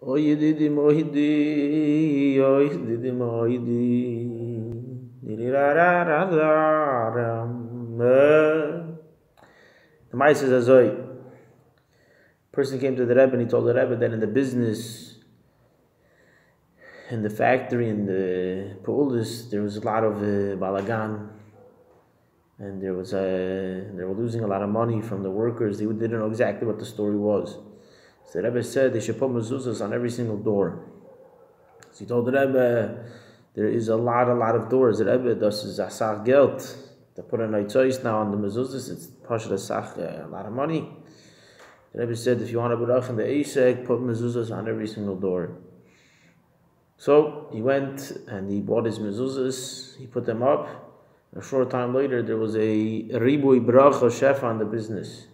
Oy didi mohidi, oy didi mohidi. The mice says, person came to the Rebbe and he told the Rebbe that in the business, in the factory, in the Pa'ulis, there was a lot of balagan, and they were losing a lot of money from the workers. They didn't know exactly what the story was. So the Rebbe said they should put mezuzahs on every single door. So he told the Rebbe, there is a lot of doors. The Rebbe does is asach geld. To put a choice now on the mezuzahs, it's pashat asach a lot of money. The Rebbe said, if you want to berach in the Eisek, put mezuzahs on every single door. So he went and he bought his mezuzahs. He put them up. A short time later, there was a ribui bracha chef on the business.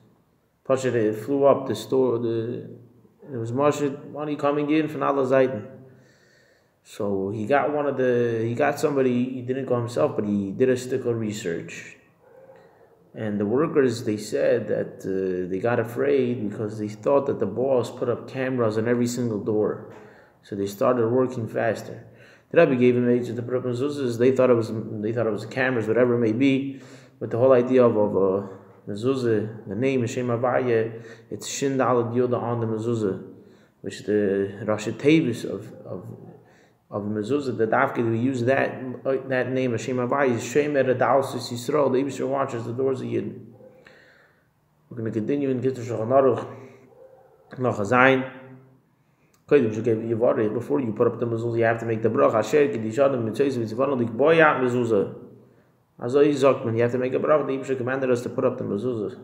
Pashat, it flew up the store. There was money coming in from alle Seiten. So he got somebody, he didn't go himself, but he did a stickle research. And the workers, they said that they got afraid because they thought that the boss put up cameras on every single door. So they started working faster. The Rebbe gave him age to put up mezuzahs. They thought it was cameras, whatever it may be. But the whole idea of mezuzah, the name Hashem Havaya, it's Shin Dalad Yoda on the mezuzah, which the Rashi Tevis of mezuzah, the Dafke, we use that name Hashem Havaya is Shem Eredalsus Yisrael. The Eibusher watches the doors of Yidden. We're going to continue in Kitzur Shulchan Aruch. Noch Zayin. Before you put up the mezuzah, you have to make the bracha. Asher Kedishadim Mitzvah Mitzvah Boya mezuzah. Azoi Zokman, you have to make a bracha. The Eibusher commanded us to put up the mezuzah.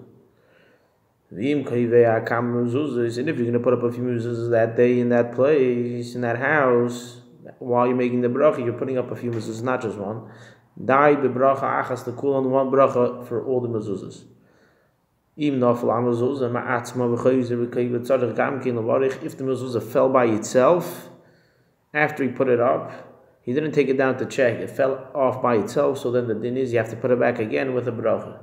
And if you're going to put up a few mezuzahs that day in that place, in that house, while you're making the bracha, you're putting up a few mezuzahs, not just one. Dai be bracha achas the kul on one bracha for all the mezuzahs. If the mezuzah fell by itself after he put it up, he didn't take it down to check, it fell off by itself, so then the din is you have to put it back again with a bracha.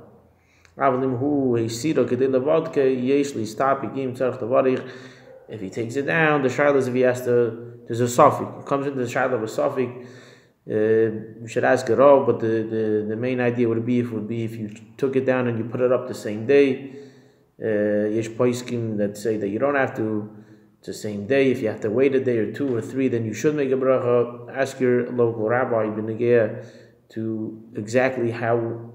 If he takes it down, the shayla is if he has to, there's a suffix. It comes into the shayla with suffix. You should ask it all, but the main idea would be if you took it down and you put it up the same day. Yesh poiskim that say that you don't have to, it's the same day. If you have to wait a day or 2 or 3, then you should make a bracha. Ask your local rabbi, Benegea, to exactly how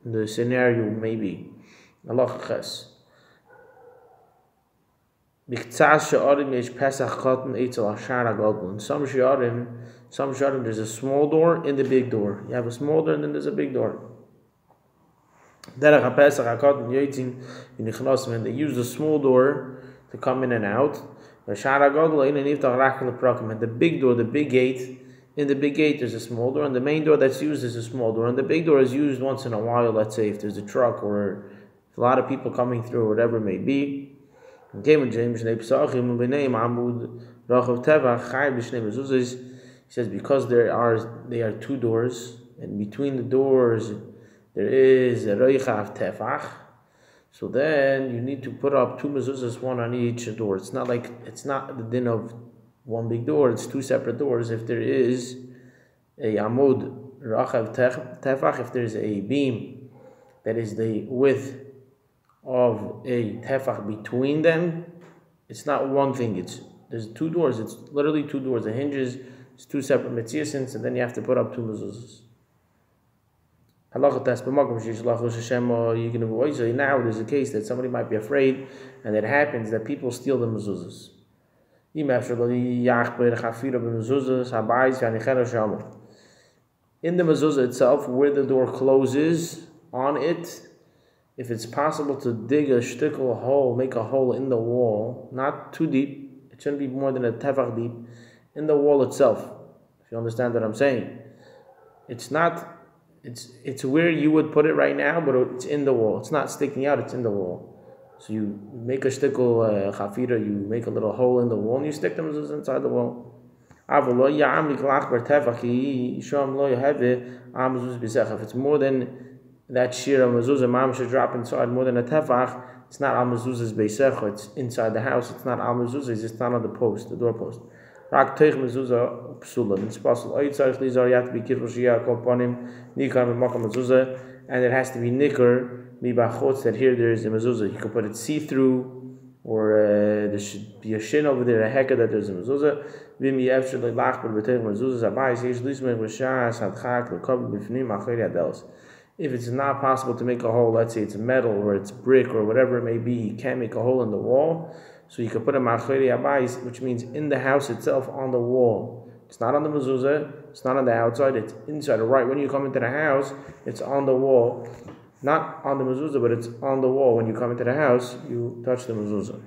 the scenario may be. Allah ches. In some shi'arim, there's a small door in the big door. You have a small door and then there's a big door. When they use the small door to come in and out, and the big door, the big gate, in the big gate there's a small door, and the main door that's used is a small door, and the big door is used once in a while, let's say if there's a truck or if a lot of people coming through or whatever it may be. He says because they are 2 doors, and between the doors there is a roichav tefach, so then you need to put up 2 mezuzahs, 1 on each door. It's not the din of 1 big door, it's 2 separate doors. If there is a amud rochav tefach, if there's a beam that is the width of a tefach between them, it's not one thing, there's 2 doors, it's literally 2 doors, the hinges, it's 2 separate metziasins, and then you have to put up 2 mezuzahs. Now there's a case that somebody might be afraid, and it happens that people steal the mezuzahs. In the mezuzah itself, where the door closes on it, if it's possible to dig a shtickle hole, make a hole in the wall, not too deep, it shouldn't be more than a tefach deep, in the wall itself. If you understand what I'm saying. It's where you would put it right now, but it's in the wall. It's not sticking out, it's in the wall. So you make a shtickle chafira, you make a little hole in the wall, and you stick them inside the wall. If it's more than that shir of mezuzah, mom should drop inside more than a tefach, It's not al mezuzah's beisecha. It's inside the house. It's not al mezuzah's. It's not on the post, the doorpost. Rak teich mezuzah psula. It's possible. Oitzarich lizar you have to be kitzur shia kol panim nikar b'makam mezuzah, and it has to be nikar mi bachot that here there is a mezuzah. You can put it see-through. Or there should be a shin over there, a heka that there's a mezuzah. V'mi efshel le'lach b'teich mezuzah zabayis yesh lismech v'shas hadchak l'kabel b'fnim acheri adelos. If it's not possible to make a hole, let's say it's metal or it's brick or whatever it may be, you can't make a hole in the wall, so you can put a macheri abayis, which means in the house itself on the wall. It's not on the mezuzah, it's not on the outside, it's inside. Right when you come into the house, it's on the wall. Not on the mezuzah, but it's on the wall. When you come into the house, you touch the mezuzah.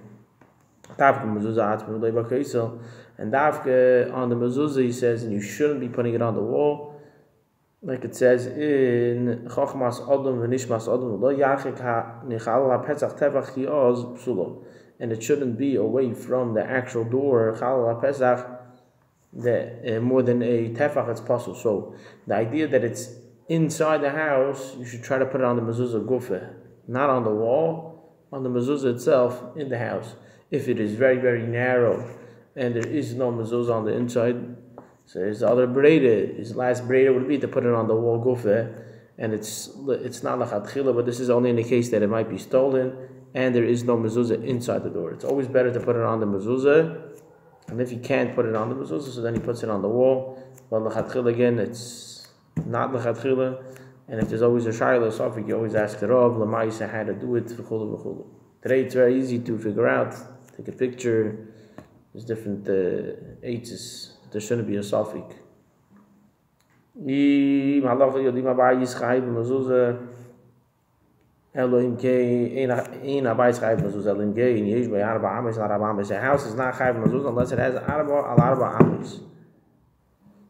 And dafke on the mezuzah, he says, and you shouldn't be putting it on the wall. Like it says in Chochmas Admo v'nishmas Admo, lo yarchik ha'nichal ha'pesach tefach hioz psulo. And it shouldn't be away from the actual door, chal ha'pesach, more than a tefach, it's possible. So the idea that it's inside the house, you should try to put it on the mezuzah gufa, not on the wall, on the mezuzah itself in the house. If it is very, very narrow and there is no mezuzah on the inside, so his other breda, his last breda would be to put it on the wall gufa, and it's not lachatchila, but this is only in the case that it might be stolen and there is no mezuzah inside the door. It's always better to put it on the mezuzah, and if you can't put it on the mezuzah, so then he puts it on the wall. But lachatchila again, it's not lechatchila, and if there's always a shayla sofik, you always ask the Rav l'maisa how to do it. Today it's very easy to figure out. Take a picture. There's different eights. There shouldn't be a sofik. A house is not chayv mezuzah unless it has arba al arba amis.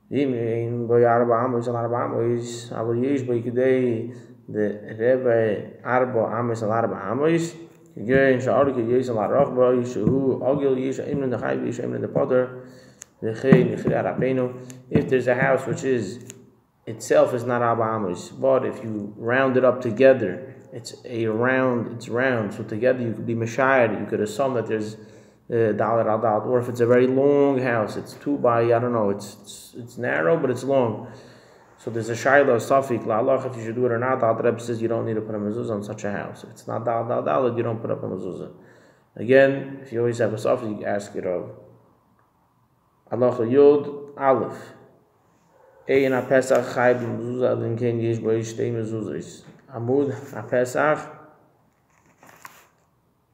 In boy arba amos al arba amos, I will use by today the Rebbe arba amos al arba amos. Again, Sharik use al arach boy, who ogil use in the chayv, use in the potter. The chayin rabbeinu. If there's a house which is itself is not arba amos, but if you round it up together, it's round. So together you could be mashayed. You could assume that there's dollar al dollar, or if it's a very long house, it's 2 by I don't know, it's narrow but it's long. So there's a shayla safik la'alach if you should do it or not. The Rebbe says you don't need to put a mezuzah on such a house. If it's not dollar, you don't put up a mezuzah. Again, if you always have a safik, you ask it of Allah yod aleph. Ein a pesach chayv mezuzah linken yesh bo shtei mezuzahs. Amud a pesach.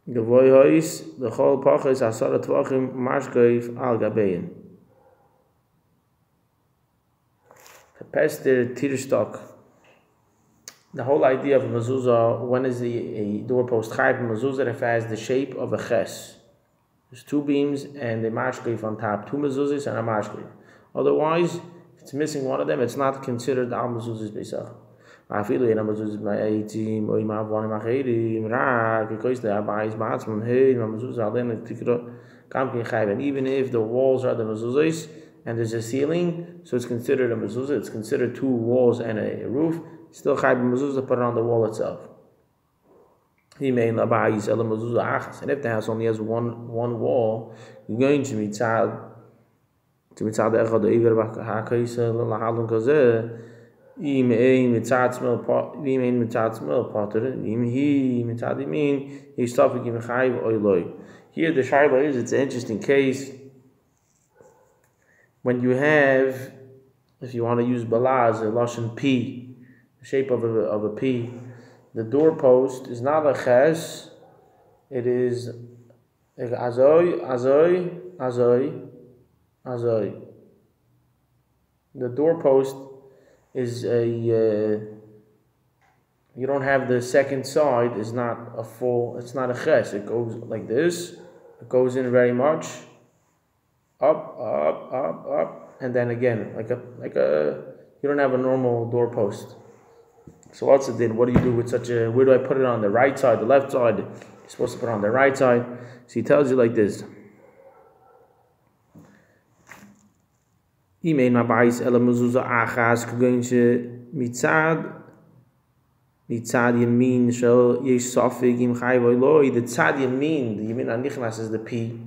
The voice, the whole pachas asara tvachim mashkeif al gabein. The pester tirstock. The whole idea of a mezuzah, when is a doorpost chayv mezuzah if it has the shape of a ches? There's 2 beams and a mashkeif on top, 2 mezuzahs and a mashkeif. Otherwise, if it's missing one of them, it's not considered al mezuzahs beisach. Afilu ena mezuzah ma'eitim or imavon macherim rak because the abayis ba'atzman hey mezuzah alen tikro kamkin chayv. And even if the walls are the mezuzahs and there's a ceiling, so it's considered a mezuzah. It's considered 2 walls and a roof. Still chayv mezuzah put it on the wall itself. And if the house only has one wall, you're going to mitzad the echad eiver b'hakaisa l'halon kazeh. Im ein mitzad smell potter, im he mitzad imin, he stafik im chayv oiloi. Here the shayla is, it's an interesting case. When you have, if you want to use balaz, a lashon P, the shape of a P, the doorpost is not a ches, it is azoi. The doorpost is you don't have the second side, is not a full, it's not a ches, it goes like this, it goes in very much, up, and then again, like a you don't have a normal doorpost. So what's it then? What do you do with such a, where do I put it on the right side, the left side? You're supposed to put it on the right side. So he tells you like this. Imein mabais ela mezuzah achas kugenche mitzad tzad yamin shel yesh sofik im chayv oiloi. The tzad yamin, the yamin anichnas is the P,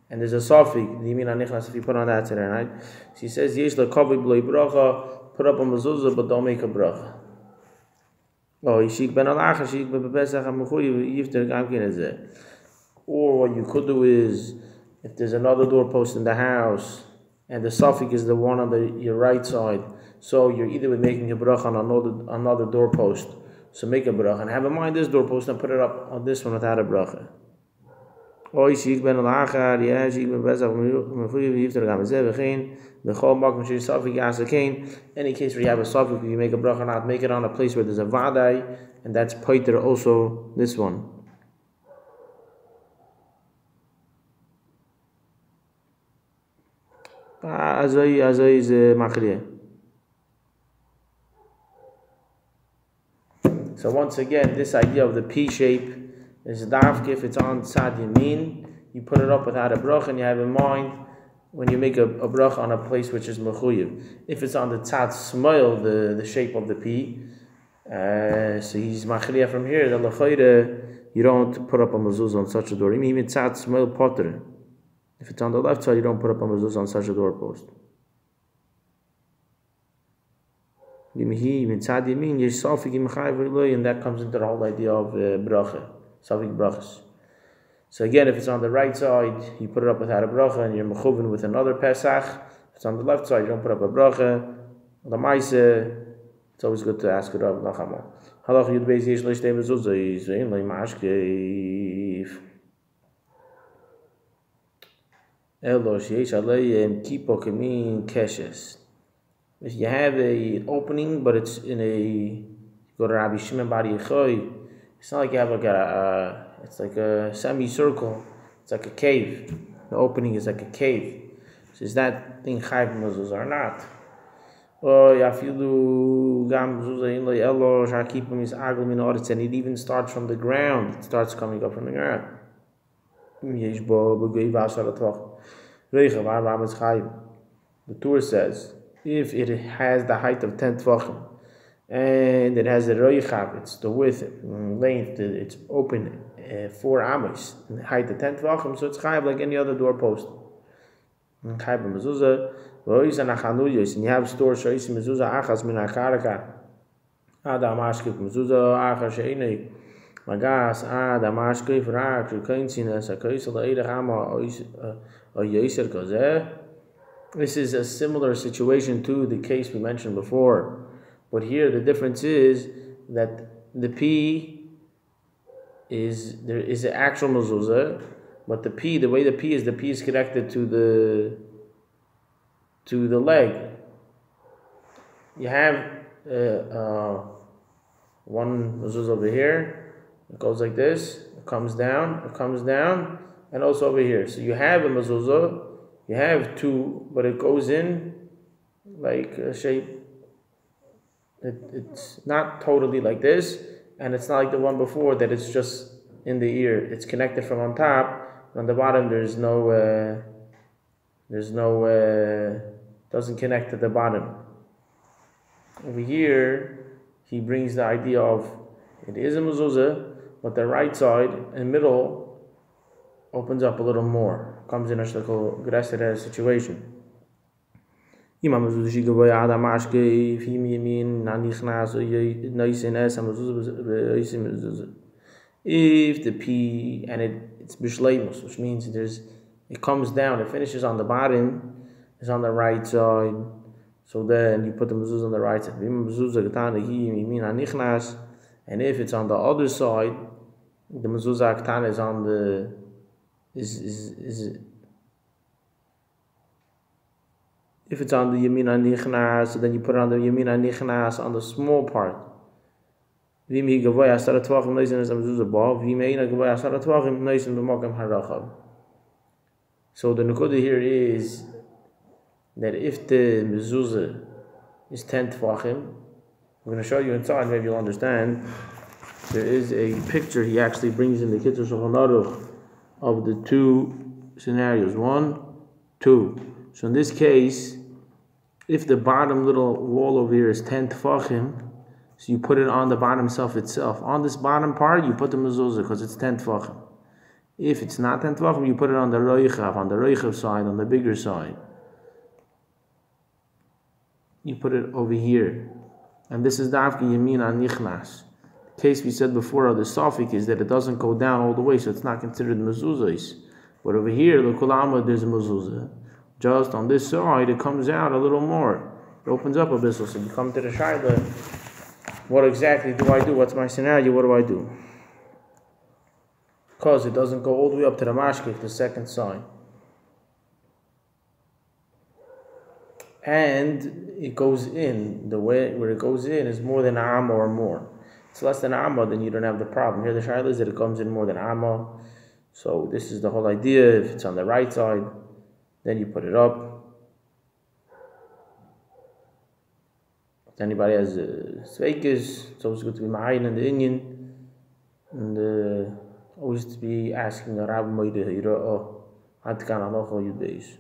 and there's a sofik, the yamin anichnas, if you put on that today, right? So he says, yesh l'kovi b'loi bracha, put up a mezuzah, but don't make a bracha. Oh, yishik ben alacha, yishik ben bepesach ha-mchuyev, yifter gam kin ezeh. Or what you could do is, if there's another doorpost in the house, and the sofik is the one on your right side, so you're either making a bracha on another doorpost, so make a bracha, and have in mind this doorpost and put it up on this one without a bracha. Or yishik ben alacha, yishik ben bepesach ha-mchuyev, yifter gam ezeh, v'chein, b'chol makom she'yesh sofik ya'asikein. Any case where you have a sofik, you make a bracha, not make it on a place where there's a vadai, and that's paiter also this one. Azay is machriya. So once again, this idea of the P shape is dafk. If it's on tzad yamin, you put it up without a brach, and you have in mind when you make a brach on a place which is mechuyev. If it's on the tzad smoil, the shape of the P, so he's machriya from here. The l'chayre, you don't put up a mezuzah on such a door. Even tzad smoil potter. If it's on the left side, you don't put up a mezuzah on such a doorpost. And that comes into the whole idea of bracha, sofik brachas. So again, if it's on the right side, you put it up without a bracha, and you're mechuvin with another pesach. If it's on the left side, you don't put up a bracha. The ma'aseh, it's always good to ask it up. Halach yud beis yesh leishtei mezuzah yizvein leimashkeif. If you have an opening, but it's in you go to Rabbi Shimon Bar Yochai, it's not like you have it's like a semicircle, it's like a cave. The opening is like a cave. So is that thing chayv b'mazuz or not? And it even starts from the ground. It starts coming up from the ground. The Torah says, if it has the height of 10 tvachim, and it has the roichav, it's the width, length, it's open 4 amos, and the height of 10 tvachim, so it's chayv like any other doorpost. Chayv במזוזה, and you have stores shoyis mezuzah achas min akarka, adam ashkif mezuzah achas she'inei magas adam ashkif rak shukeinsinas akoisel eirach ama or yeser kozeh. This is a similar situation to the case we mentioned before, but here the difference is that the P is there is an actual mezuzah, but the way the P is connected to the leg. You have one mezuzah over here. It goes like this. It comes down, and also over here. So you have a mezuzah. You have 2, but it goes in like a shape. It's not totally like this, and it's not like the one before that it's just in the ear. It's connected from on top. On the bottom, doesn't connect to the bottom. Over here, he brings the idea of it is a mezuzah, but the right side and middle opens up a little more. Comes in a größere situation. If the P and it's bishleimus, which means it comes down, it finishes on the bottom, it's on the right side. So then you put the mezuzah on the right side. And if it's on the other side, the mezuzah aktan is on the if it's on the yamin anichnas, so then you put it on the yamin anichnas on the small part. So the nukuda here is that if the mezuzah is 10 tvachim, I'm going to show you inside, maybe you'll understand. There is a picture he actually brings in the Kitzur Shulchan Aruch of the 2 scenarios. 1, 2. So in this case, if the bottom little wall over here is 10 tefachim, So you put it on the bottom shelf itself. On this bottom part, you put the mezuzah because it's 10 tvachim. If it's not 10 tvachim, you put it on the reichav side, on the bigger side. You put it over here. And this is dafki yamin an nichnas. The case we said before of the sofik is that it doesn't go down all the way, so it's not considered mezuzahs. But over here, the kulama, there's a mezuzah. Just on this side, it comes out a little more. It opens up a bit, so you come to the shayla. What exactly do I do? What's my scenario? What do I do? Because it doesn't go all the way up to the mashkik, the second side. And it goes in, the way where it goes in is more than amma or more. It's less than amma, then you don't have the problem. Here the shayla is that it comes in more than amma. So this is the whole idea. If it's on the right side, then you put it up. If anybody has sveikis, it's always good to be ma'ayin in the Indian. And always to be asking a rabbi, oh, Adkan alocha yud beis.